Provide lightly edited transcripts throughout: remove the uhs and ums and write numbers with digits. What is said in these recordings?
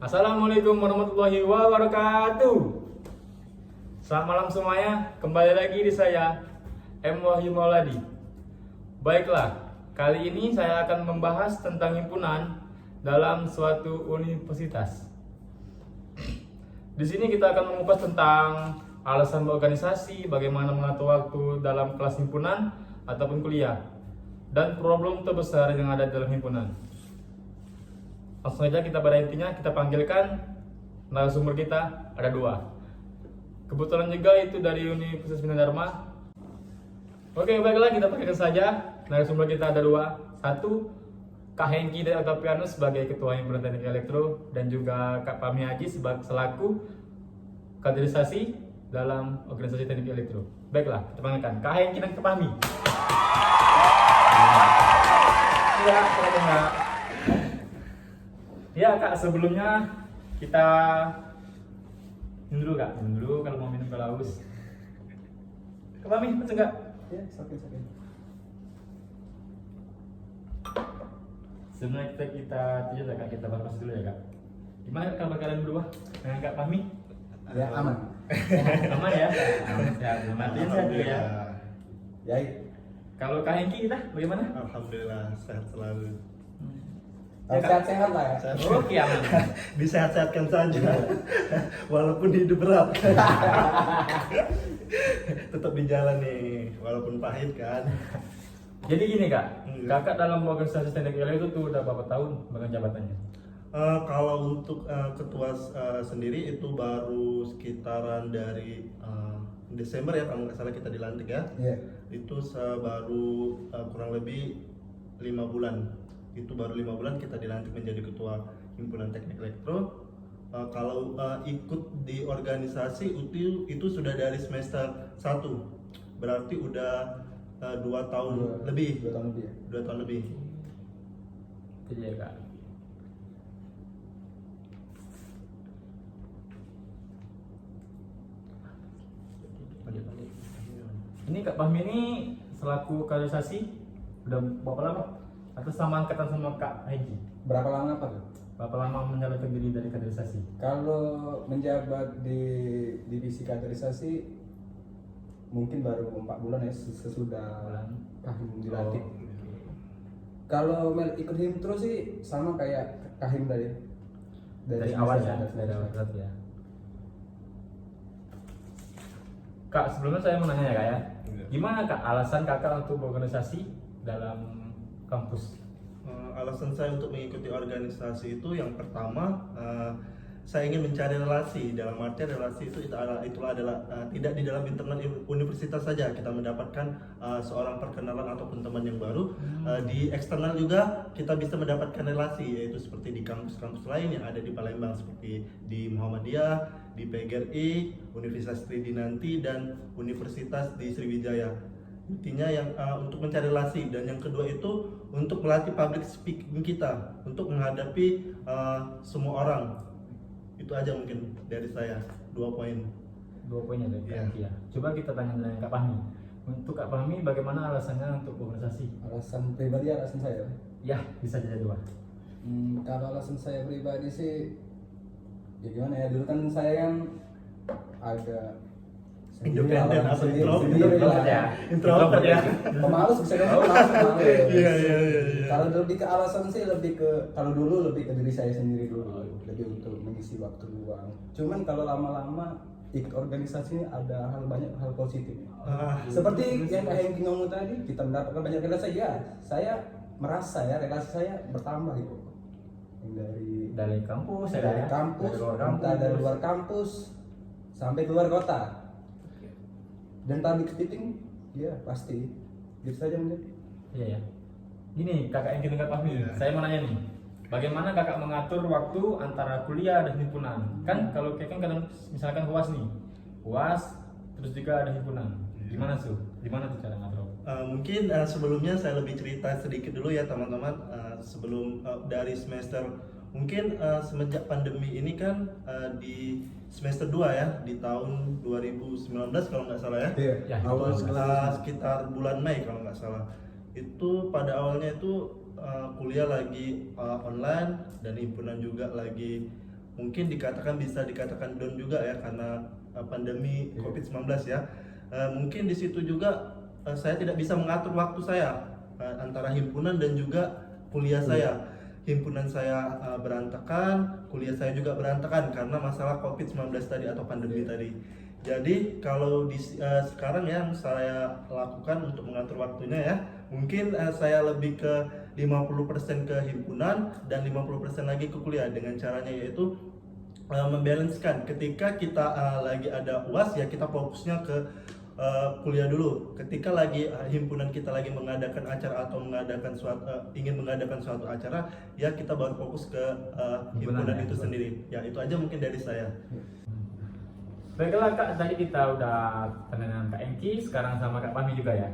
Assalamualaikum warahmatullahi wabarakatuh. Selamat malam semuanya. Kembali lagi di saya M. Wahyu Mauladi. Baiklah, kali ini saya akan membahas tentang himpunan dalam suatu universitas. Di sini kita akan mengupas tentang alasan berorganisasi, bagaimana mengatur waktu dalam kelas himpunan ataupun kuliah, dan problem terbesar yang ada dalam himpunan. Langsung saja kita pada intinya, kita panggilkan narasumber kita, ada dua. Kebetulan juga itu dari Universitas Bina Dharma. Oke, baiklah, kita panggilkan saja. Narasumber kita ada dua. Satu, Kak Hengki dari Octavianus sebagai Ketua Himpunan Teknik Elektro, dan juga Kak Fahmi Haji selaku kaderisasi dalam organisasi Teknik Elektro. Baiklah, kita panggilkan Kak Hengki dan Kak Fahmi. Ya, enggak. Ya Kak, sebelumnya kita minum dulu Kak, minum dulu kalau mau minum kalau haus. Kak Fahmi, pesen Kak? Ya, sakit. Sebelumnya kita tujuh Kak, kita bahas dulu ya Kak. Gimana kabar kalian berdua dengan Kak Fahmi? Ya, aman. Aman ya? Aman, sehat. Matinya sehat juga ya? Ya, Kalau Kak Hengki kita bagaimana? Alhamdulillah sehat selalu. Ya, Kak? sehat-sehat lah ya. Oke, aman. Disehat-sehatkan saja, walaupun hidup berat. Tetap di jalan nih, walaupun pahit kan. Jadi gini Kak, Kakak dalam organisasi Teknik Elektro itu udah berapa tahun dengan jabatannya? Kalau untuk ketua sendiri itu baru sekitaran dari Desember ya, kalau nggak salah kita dilantik ya. Iya. Itu baru kurang lebih 5 bulan. Itu baru 5 bulan kita dilantik menjadi ketua himpunan teknik elektro. Kalau ikut di organisasi itu sudah dari semester 1, berarti udah 2 tahun lebih. 2 tahun lebih ya. 2 tahun lebih. Jadi ya Kak. Ini Kak Fahmi ini selaku kaderisasi udah berapa lama? Atau sama angkatan sama Kak Hengki? Berapa lama apa tuh? Berapa lama menjalankan diri dari kaderisasi? Kalau menjabat di divisi kaderisasi mungkin baru 4 bulan ya, sesudah Kahim dilantik. Kalau ikut himtro sih sama kayak Kahim tadi. Dari awal ya, dari awal ya. Kak, sebelumnya saya mau nanya ya Kak ya. Gimana Kak alasan Kakak untuk berorganisasi dalam kampus? Alasan saya untuk mengikuti organisasi itu yang pertama, saya ingin mencari relasi. Dalam artian relasi itulah adalah tidak di dalam internal universitas saja kita mendapatkan seorang perkenalan ataupun teman yang baru. Di eksternal juga kita bisa mendapatkan relasi, yaitu seperti di kampus-kampus lain yang ada di Palembang, seperti di Muhammadiyah, di PGRI, Universitas Tridinanti, dan Universitas di Sriwijaya. Intinya yang untuk mencari relasi, dan yang kedua itu untuk melatih public speaking kita untuk menghadapi semua orang. Itu aja mungkin dari saya, 2 poin. 2 poinnya dari Kak Iya. Hengki ya. Coba kita tanya dengan Kak Fahmi. Untuk Kak Fahmi bagaimana alasannya untuk berorganisasi? Alasan pribadi, alasan saya. Ya, bisa jadi dua. Kalau alasan saya pribadi sih ya gimana ya, dulu kan saya kan agak Independen atau sendiri lah ya. Introvert ya. Pemalas bisa kan, pemalas. Iya. Kalau lebih ke alasan sih lebih ke, kalau dulu lebih ke diri saya sendiri dulu, lebih untuk mengisi waktu luang. Cuman kalau lama-lama ikut organisasi ini ada banyak hal positif. Seperti yang Kak Hengki ngomong tadi, kita mendapatkan banyak relasi ya. Saya merasa ya relasi saya bertambah gitu. Dari kampus, ya, Dari ya? kampus, dari luar entah kampus, dari luar kampus sampai keluar kota. Dan public speaking, ya pasti. Gitu saja mungkin. Iya ya. Gini, Kakak Hengki dan Kak Fahmi, Iya. saya mau nanya nih. Bagaimana Kakak mengatur waktu antara kuliah dan himpunan? Kan kalau kayak kan kadang misalkan UAS nih. UAS terus juga ada himpunan. Gimana tuh? Gimana tuh cara ngatur? Mungkin sebelumnya saya lebih cerita sedikit dulu ya teman-teman. Sebelum dari semester mungkin semenjak pandemi ini kan di semester 2 ya, di tahun 2019 kalau nggak salah ya. Iya. Ya, Awal betul. sekitar bulan Mei kalau nggak salah. Itu pada awalnya itu kuliah lagi online dan himpunan juga lagi mungkin bisa dikatakan down juga ya karena pandemi COVID-19 ya. Mungkin di situ juga saya tidak bisa mengatur waktu saya antara himpunan dan juga kuliah saya. Himpunan saya berantakan, kuliah saya juga berantakan karena masalah COVID-19 tadi atau pandemi tadi. Jadi kalau sekarang yang saya lakukan untuk mengatur waktunya ya, mungkin saya lebih ke 50% ke himpunan dan 50% lagi ke kuliah dengan caranya yaitu membalancekan. Ketika kita lagi ada UAS ya kita fokusnya ke kuliah dulu. Ketika lagi himpunan kita lagi mengadakan acara atau ingin mengadakan suatu acara ya kita baru fokus ke himpunan ya, itu sendiri. Ya itu aja mungkin dari saya. Baiklah Kak, tadi kita udah dengan Kak Engki, sekarang sama Kak Fahmi juga ya.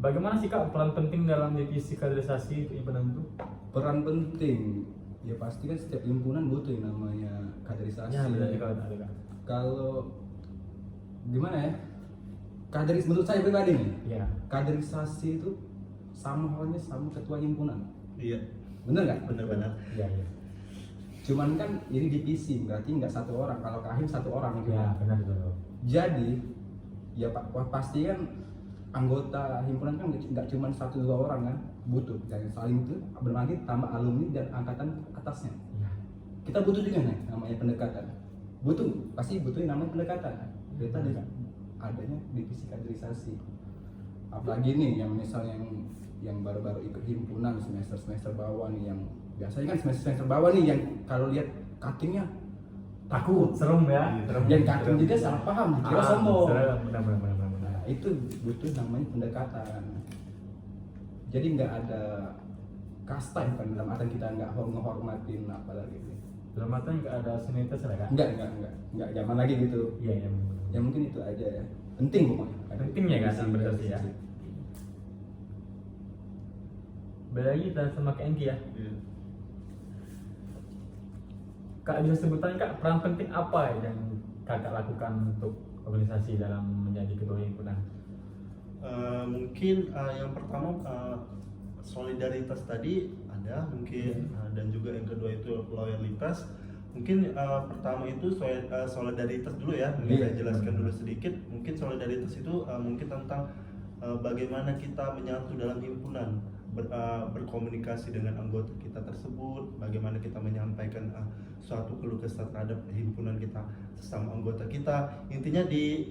Bagaimana sih Kak peran penting dalam divisi kaderisasi untuk himpunan itu? Peran penting, ya pasti kan setiap himpunan butuh yang namanya kaderisasi. Ya benar juga Kak. Kalau gimana ya? Menurut saya pribadi nih, Iya. kaderisasi itu sama halnya sama ketua himpunan. Iya. Bener nggak? Benar-benar. Iya. Cuman kan ini divisi, berarti nggak satu orang. Kalau kahim satu orang gitu. Ya benar betul. Jadi ya pasti kan anggota himpunan kan nggak cuma 1-2 orang kan, butuh dan saling itu berbagi tambah alumni dan angkatan atasnya. Iya. Kita butuh juga nih namanya pendekatan. Pasti butuh yang namanya pendekatan. Kita adanya divisi kaderisasi. Apalagi nih yang misalnya yang baru-baru ikut himpunan semester bawah nih yang biasanya kan semester bawah nih yang kalau lihat cuttingnya takut, Serem ya. yang cutting juga salah paham, dikira sombong. Benar. Nah, itu butuh namanya pendekatan. Jadi nggak ada kasta kan dalam arti kita nggak menghormatin apalagi. Dalam artian nggak ada senioritas lah Kak? Nggak zaman lagi gitu. Iya. Ya mungkin itu aja ya. Penting pokoknya. Pentingnya kan benar sih ya. Beda lagi kita sama Kak Engki ya. Kak bisa sebutan Kak peran penting apa yang Kakak lakukan untuk organisasi dalam menjadi ketua himpunan? Mungkin yang pertama solidaritas tadi ada mungkin dan juga yang kedua itu loyalitas. Mungkin pertama itu solidaritas dulu ya, mungkin saya jelaskan dulu sedikit. Mungkin solidaritas itu mungkin tentang bagaimana kita menyatu dalam himpunan, berkomunikasi dengan anggota kita tersebut, bagaimana kita menyampaikan suatu keluh kesah terhadap himpunan kita sesama anggota kita. Intinya di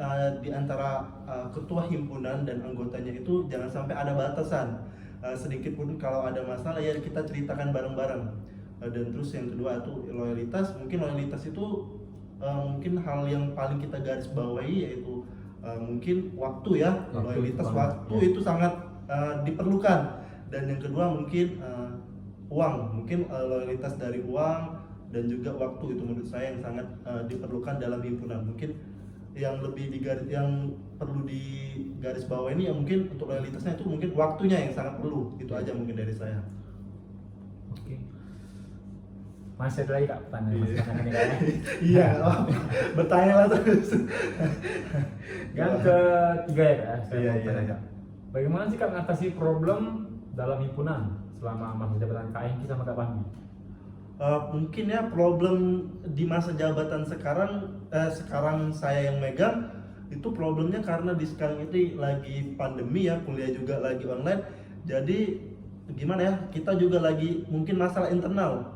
antara ketua himpunan dan anggotanya itu jangan sampai ada batasan. Sedikit pun kalau ada masalah ya kita ceritakan bareng-bareng. Dan terus yang kedua itu loyalitas. Mungkin loyalitas itu mungkin hal yang paling kita garis bawahi yaitu mungkin waktu ya. Loyalitas waktu itu sangat diperlukan. Dan yang kedua mungkin uang, mungkin loyalitas dari uang dan juga waktu itu menurut saya yang sangat diperlukan dalam himpunan. Mungkin yang perlu digaris bawah ini ya mungkin untuk loyalitasnya itu mungkin waktunya yang sangat perlu. Itu aja mungkin dari saya. Oke. Masih ada lagi Kak pertanyaan ini Kak? Iya, bertanya lah terus. Yang ketiga ya Kak, saya Iya, mau iya. tanya Kak. Bagaimana sih Kak mengatasi problem dalam himpunan selama masa jabatan Kak Engki sama Kak Fahmi? Mungkin ya problem di masa jabatan sekarang saya yang megang itu problemnya karena di sekarang itu lagi pandemi ya, kuliah juga lagi online. Jadi gimana ya, kita juga lagi mungkin masalah internal.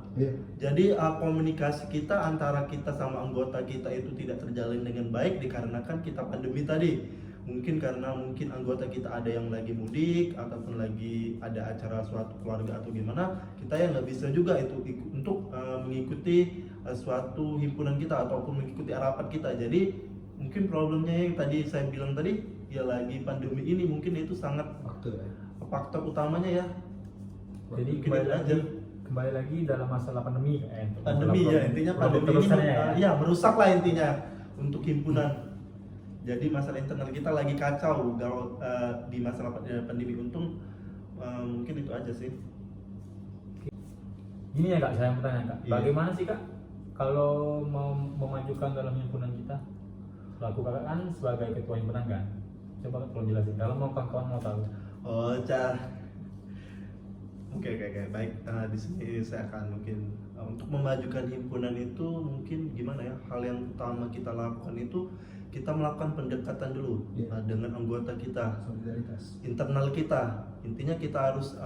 Jadi komunikasi kita antara kita sama anggota kita itu tidak terjalin dengan baik dikarenakan kita pandemi tadi. Mungkin karena anggota kita ada yang lagi mudik ataupun lagi ada acara suatu keluarga atau gimana, kita ya nggak bisa juga itu untuk mengikuti suatu himpunan kita ataupun mengikuti rapat kita. Jadi mungkin problemnya yang tadi saya bilang tadi ya lagi pandemi ini mungkin itu sangat faktor utamanya ya. Jadi kembali lagi dalam masalah pandemi Pandemi ya, intinya pandemi ini ya merusak lah intinya untuk himpunan. Jadi masalah internal kita lagi kacau kalau di masalah pandemi. Untung mungkin itu aja sih. Gini ya Kak, saya mau tanya Kak, Iya. bagaimana sih Kak kalau mau memajukan dalam himpunan kita? Laku Kakak kan sebagai ketua himpunan kan? Coba tolong jelasin, kalau mau kawan-kawan mau tahu. Oke. Baik, di sini saya akan mungkin untuk memajukan himpunan itu mungkin gimana ya? Hal yang utama kita lakukan itu kita melakukan pendekatan dulu Iya. dengan anggota kita, Solidaritas. internal kita. Intinya kita harus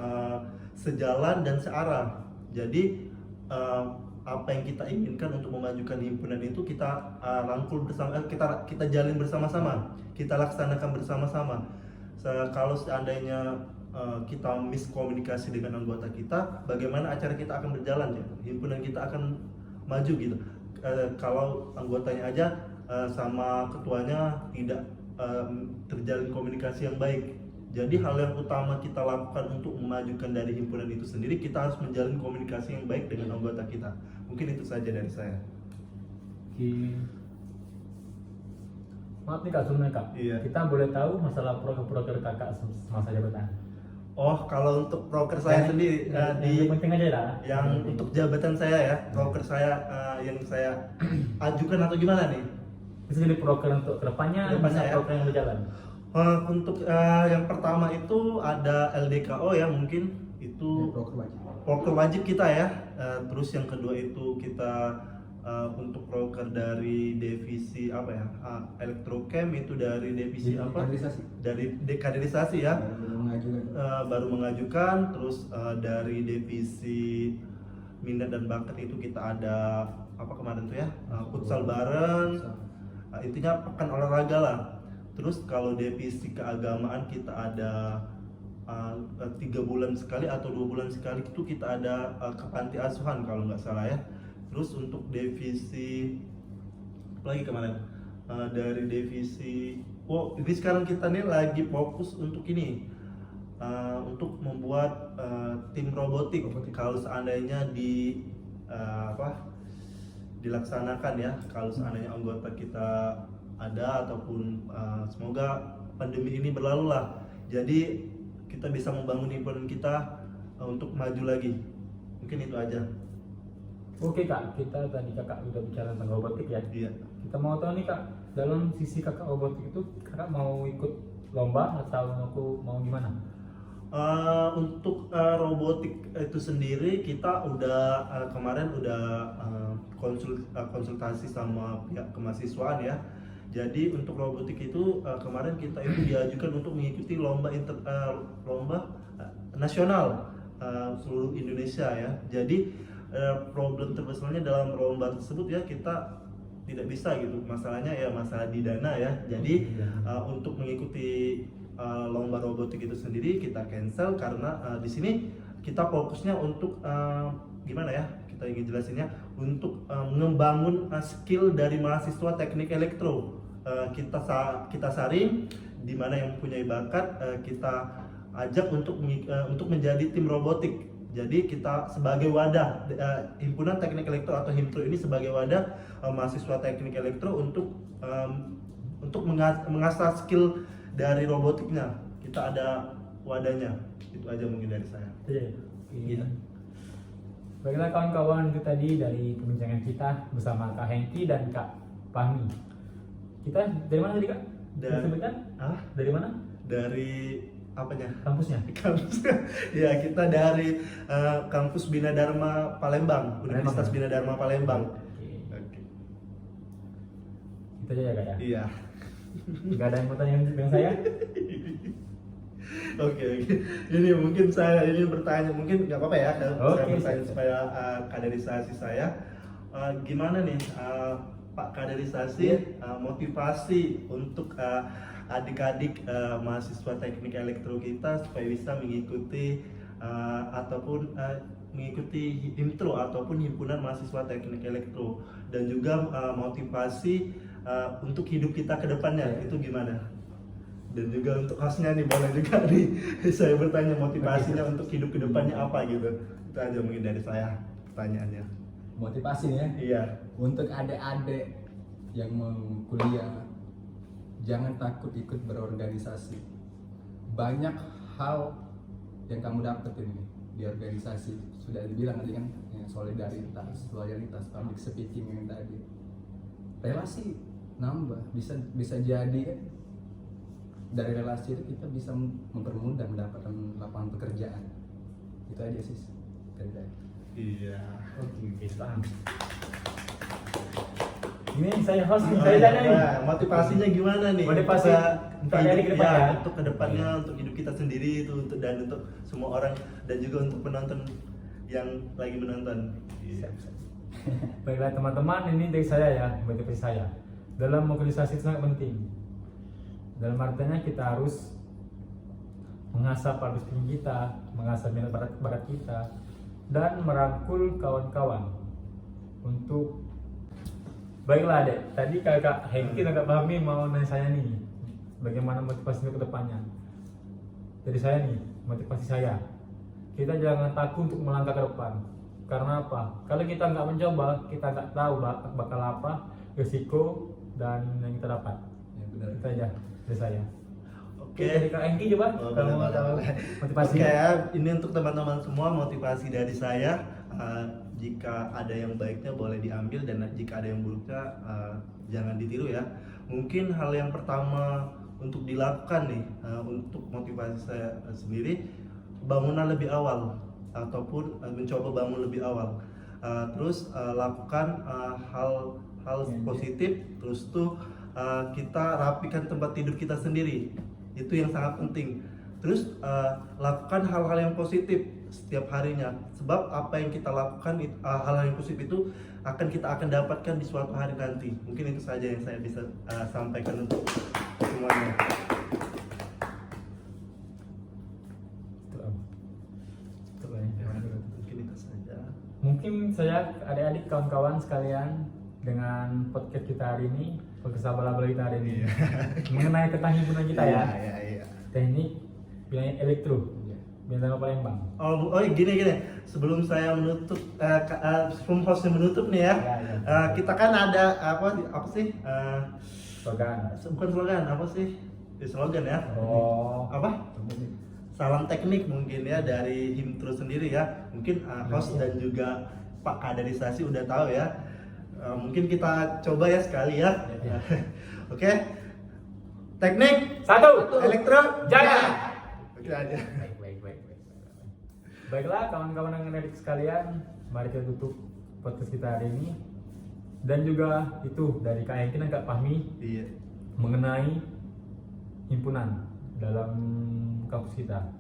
sejalan dan searah. Jadi apa yang kita inginkan untuk memajukan himpunan itu kita rangkul bersama, kita jalin bersama-sama, kita laksanakan bersama-sama. Kalau seandainya kita miskomunikasi dengan anggota kita, bagaimana acara kita akan berjalan ya? Himpunan kita akan maju gitu. Kalau anggotanya aja sama ketuanya tidak terjalin komunikasi yang baik. Jadi hal yang utama kita lakukan untuk memajukan dari himpunan itu sendiri, kita harus menjalin komunikasi yang baik dengan anggota kita. Mungkin itu saja dari saya. Oke. Maaf nih Kak, sebenarnya Kak. Iya. Kita boleh tahu masalah proker kakak semasa jabatan? Oh, kalau untuk proker saya sendiri yang penting aja lah. yang untuk jabatan saya ya, proker saya yang saya ajukan atau gimana nih? Bisa jadi proker untuk kedepannya, Kedepannya bisa ya. proker yang berjalan. Untuk yang pertama itu ada LDKO ya, mungkin itu Broker wajib. proker wajib kita ya. Terus yang kedua itu kita untuk proker dari divisi apa ya, elektrochem itu dari divisi apa? Kaderisasi. Dari dekaderisasi ya. Baru mengajukan. Baru mengajukan. Terus dari divisi minat dan bakat itu kita ada apa kemarin tuh ya, futsal bareng. Intinya pekan olahraga lah. Terus kalau divisi keagamaan kita ada 3 bulan sekali atau 2 bulan sekali itu kita ada ke panti asuhan kalau nggak salah ya. Terus untuk divisi apa lagi kemarin, dari divisi ini sekarang kita nih lagi fokus untuk ini, untuk membuat tim robotik. Kalau seandainya dilaksanakan ya, kalau seandainya anggota kita ada ataupun semoga pandemi ini berlalu lah, jadi kita bisa membangun himpunan kita untuk maju lagi. Mungkin itu aja. Oke Kak, kita tadi kakak udah bicara tentang robotik ya. Iya. Kita mau tahu nih Kak, dalam sisi kakak robotik itu kakak mau ikut lomba atau mau gimana? Untuk robotik itu sendiri kita udah kemarin udah konsultasi sama pihak kemahasiswaan ya. Jadi untuk robotik itu kemarin kita itu diajukan untuk mengikuti lomba nasional seluruh Indonesia ya. Jadi problem terbesarnya dalam lomba tersebut ya, kita tidak bisa gitu. Masalahnya ya masalah di dana ya. Jadi untuk mengikuti lomba robotik itu sendiri kita cancel karena di sini kita fokusnya untuk gimana ya? Kita ingin jelasinnya untuk membangun skill dari mahasiswa teknik elektro. Kita saring di mana yang mempunyai bakat, kita ajak untuk menjadi tim robotik. Jadi kita sebagai wadah, himpunan teknik elektro atau Himpro ini sebagai wadah mahasiswa teknik elektro untuk mengasah skill dari robotiknya. Kita ada wadahnya. Itu aja mungkin dari saya. Iya. Baiklah kawan-kawan, itu tadi dari perbincangan kita bersama Kak Hengki dan Kak Fahmi. Kita dari mana tadi Kak? Disebutkan? Dari mana? Dari apanya? Kampusnya? Kampus. Ya, kita dari kampus Bina Dharma Palembang, Universitas Bina Dharma Palembang. Oke. Itu aja ya Kak ya? Iya. Gak ada yang mau tanya dengan saya? Oke. Ini mungkin saya ini bertanya, mungkin nggak apa-apa ya, saya bertanya supaya kaderisasi saya gimana nih Pak kaderisasi, motivasi untuk adik-adik mahasiswa teknik elektro kita supaya bisa mengikuti ataupun mengikuti Himtro ataupun himpunan mahasiswa teknik elektro, dan juga motivasi untuk hidup kita ke depannya itu gimana? Dan juga untuk hostnya nih, boleh juga nih saya bertanya motivasinya untuk hidup ke depannya apa gitu. Itu aja mungkin dari saya pertanyaannya. Motivasi ya. Iya. Untuk adik-adik yang mau kuliah, jangan takut ikut berorganisasi. Banyak hal yang kamu dapat ini di organisasi. Sudah dibilang tadi kan, ya, solidaritas, loyalitas, public speaking yang tadi. Relasi nambah, bisa jadi kan, dari relasi itu kita bisa mempermudah mendapatkan lapangan pekerjaan. Itu aja sih dari saya. Iya. Oke, paham. Ini saya host nih, saya tanya nih. Nah, motivasinya gimana nih? Motivasi untuk adik ke depan ya? Untuk kedepannya, untuk hidup kita sendiri itu, dan untuk semua orang, dan juga untuk penonton yang lagi menonton. Iya. Baiklah teman-teman, ini dari saya ya, motivasi saya. Dalam mobilisasi itu sangat penting. Dalam artinya kita harus mengasah public speaking kita, mengasah minat bakat kita, dan merangkul kawan-kawan untuk baiklah adek. Tadi kakak Hengki agak pahami mau nanya saya nih, bagaimana motivasi ke depannya. Dari saya nih, motivasi saya, kita jangan takut untuk melangkah ke depan. Karena apa? Kalau kita nggak mencoba, kita nggak tahu bakal apa risiko dan yang kita dapat. Ya, benar. Itu aja dari saya. Oke. Dari Kak Hengki coba kalau mau tahu motivasi. Oke, ini untuk teman-teman semua, motivasi dari saya. Jika ada yang baiknya boleh diambil, dan jika ada yang buruknya jangan ditiru ya. Mungkin hal yang pertama untuk dilakukan nih, untuk motivasi saya sendiri, bangunan lebih awal ataupun mencoba bangun lebih awal. Terus lakukan hal positif. Terus tuh kita rapikan tempat tidur kita sendiri, itu yang sangat penting. Terus lakukan hal-hal yang positif setiap harinya, sebab apa yang kita lakukan, hal-hal yang positif itu kita akan dapatkan di suatu hari nanti. Mungkin itu saja yang saya bisa sampaikan untuk semuanya. Mungkin itu saja. Mungkin saya, adik-adik, kawan-kawan sekalian, dengan podcast kita hari ini, podcast abal-abal kita hari ini, mengenai tentang himpunan kita ya, Iya. teknik wilayah elektro, Bintang Palembang. Oh gini. Sebelum saya menutup, sebelum hostnya menutup nih ya, kita kan ada apa sih? Slogan. Bukan slogan, apa sih? Slogan ya? Oh. Apa? Salam teknik mungkin ya dari Himtro sendiri ya. Mungkin host dan juga Pak Kaderisasi udah tahu ya. Mungkin kita coba ya sekali ya. Ya. Oke. Teknik Satu. elektro Jaga. Oke aja. Baik. Baiklah kawan-kawan yang menarik sekalian, mari kita tutup podcast kita hari ini. Dan juga itu dari Kak Hengki dan Kak Fahmi Iya. mengenai himpunan dalam kampus kita.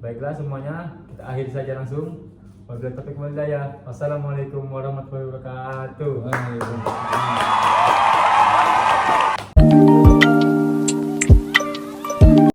Baiklah semuanya, kita akhiri saja langsung. Wabillahi taufiq wal hidayah. Wassalamualaikum warahmatullahi wabarakatuh. Waalaikumsalam.